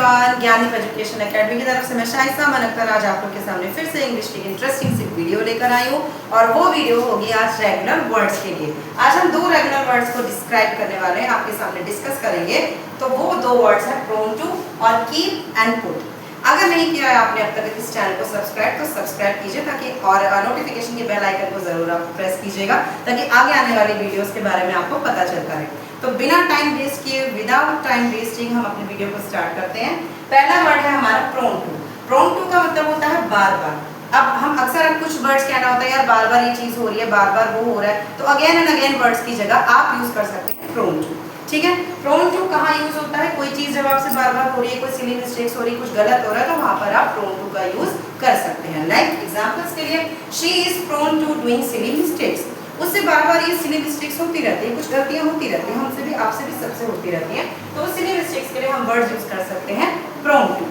Everyone, Gyandeep education academy की तरफ से मैं शाइस्ता अमन अख्तर आज आप लोग के सामने फिर से इंग्लिश की इंटरेस्टिंग सी वीडियो लेकर आई हूँ। और वो वीडियो होगी आज रेगुलर वर्ड्स के लिए। आज हम दो रेगुलर वर्ड्स को डिस्क्राइब करने वाले हैं, आपके सामने डिस्कस करेंगे। तो वो दो वर्ड्स हैं प्रोन टू और कीप एंड पुट। अगर नहीं किया है आपने अब तक इस चैनल को सब्सक्राइब, तो सब्सक्राइब कीजिए ताकि और नोटिफिकेशन के बेल आइकन को जरूर आप प्रेस कीजिएगा ताकि आगे आने वाली वीडियोस के बारे में आपको पता चलता रहे। तो बिना टाइम वेस्ट किए, विदाउट टाइम वेस्टिंग हम अपनी वीडियो को स्टार्ट करते हैं। पहला वर्ड है हमारा प्रोन टू। प्रोन टू का मतलब होता है बार बार। अब हम अक्सर कुछ वर्ड्स कहना होता है यार बार बार ये चीज हो रही है, बार बार वो हो रहा है, तो अगेन एंड अगेन वर्ड्स की जगह आप यूज कर सकते हैं प्रोन टू। ठीक है, प्रोन टू कहाँ यूज होता है? कोई चीज जब आपसे बार बार हो रही है, कोई सिली मिस्टेक्स हो रही है, कुछ गलत हो रहा है, तो वहां पर आप प्रोन टू का यूज कर सकते हैं। लाइक एग्जांपल्स के लिए, she is prone to doing silly mistakes. उससे बार बार ये सिली मिस्टेक्स होती रहती है, कुछ गलतियां होती रहती हैं, हमसे भी आपसे भी सबसे होती रहती हैं, तो वो सिली मिस्टेक्स के लिए हम वर्ड्स यूज कर सकते हैं प्रोन टू।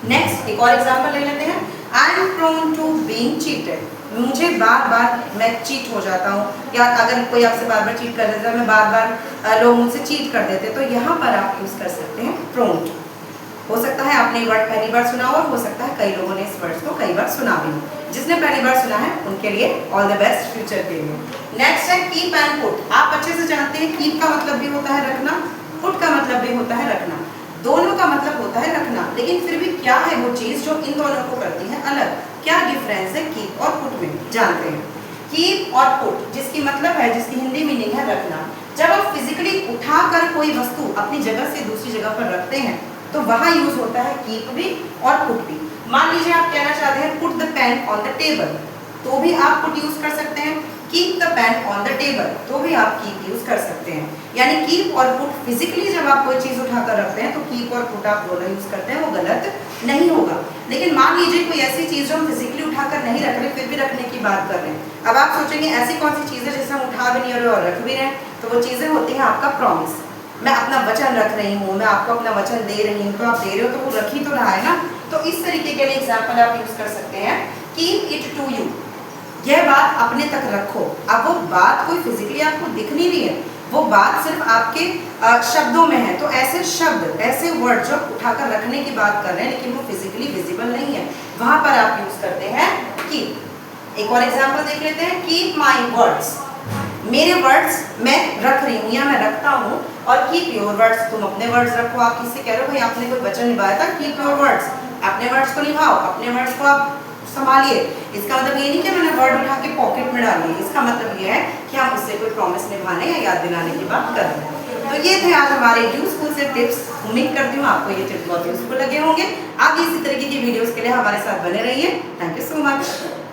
नेक्स्ट एक और एग्जांपल ले लेते हैं। I am prone to being cheated. मुझे बार बार मैं चीट हो जाता हूँ, या अगर कोई आपसे बार बार चीट कर देता है, मैं बार बार लोग मुझसे चीट कर देते, तो यहाँ पर आप यूज कर सकते हैं प्रोन टू। हो सकता है आपने वर्ड पहली बार सुना हो सकता है कई लोगों ने इस वर्ड को कई बार सुना भी हो। जिसने पहली बार सुना है उनके लिए ऑल द बेस्ट फ्यूचर के लिए। नेक्स्ट है कीप एंड पुट। आप अच्छे से जानते हैं कीप का मतलब भी होता है रखना, पुट का मतलब भी होता है रखना। दोनों का मतलब होता है रखना, लेकिन फिर भी क्या है वो चीज जो इन दोनों को करती है अलग? क्या डिफरेंस है कीप और पुट में? जानते हैं। कीप और पुट जिसकी मतलब है, जिसकी हिंदी मीनिंग है रखना। जब आप फिजिकली उठाकर कोई वस्तु अपनी जगह से दूसरी जगह पर रखते हैं तो वहां यूज होता है कीप भी और पुट भी। मान लीजिए आप कहना चाहते हैं put the pain on the table, तो भी आप पुट यूज कर सकते हैं। Keep the pain on the table, तो भी आप कीप यूज कर सकते हैं। यानी कीप और पुट फिजिकली जब आप कोई चीज उठाकर रखते हैं तो कीप और पुट आप दोनों यूज करते हैं, वो गलत नहीं होगा। लेकिन मान लीजिए कोई ऐसी चीज जो हम फिजिकली उठाकर नहीं रख रहे, फिर भी रखने की बात कर रहे हैं। अब आप सोचेंगे ऐसी कौन सी चीज है जिसे हम उठा भी नहीं रहे और रख भी रहे हैं, तो वो चीजें होती हैं आपका प्रॉमिस। मैं अपना वचन रख रही हूँ, मैं आपको अपना वचन दे रही हूँ, तो आप दे रहे हो तो वो रख ही तो रहा है ना। तो इस तरीके के लिए एग्जाम्पल आप यूज कर सकते हैं, कीप इट टू यू। यह बात अपने तक रखो। अब वो बात कोई फिजिकली आपको दिख नहीं रही है, वो बात सिर्फ आपके शब्दों में है। तो ऐसे शब्द, ऐसे वर्ड जो उठाकर रखने की बात कर रहे हैं लेकिन वो फिजिकली विजिबल नहीं है, वहां पर आप यूज करते हैं कीप। एक और एग्जाम्पल देख लेते हैं। Keep my words. मेरे वर्ड्स मैं रख रही हूँ या मैं रखता हूँ। और कीप योर वर्ड्स, तुम अपने वर्ड्स रखो। आप किससे कह रहे हो भाई आपने कोई वचन निभाया था, कीप योर वर्ड्स, अपने वर्ड्स को निभाओ, अपने वर्ड्स को आप संभालिए। इसका मतलब ये नहीं कि मैंने वर्ड उठा के पॉकेट में डाल दिए, इसका मतलब ये है कि हम उससे कोई प्रॉमिस निभाने या याद दिलाने की बात कर रहे हैं। तो ये थे आज हमारे यूजफुल से टिप्स। उम्मीद करती हूँ आपको ये टिप्स बहुत यूजफुल लगे होंगे। आगे इसी तरीके की वीडियोस के लिए हमारे साथ बने रहिए। Thank you so much.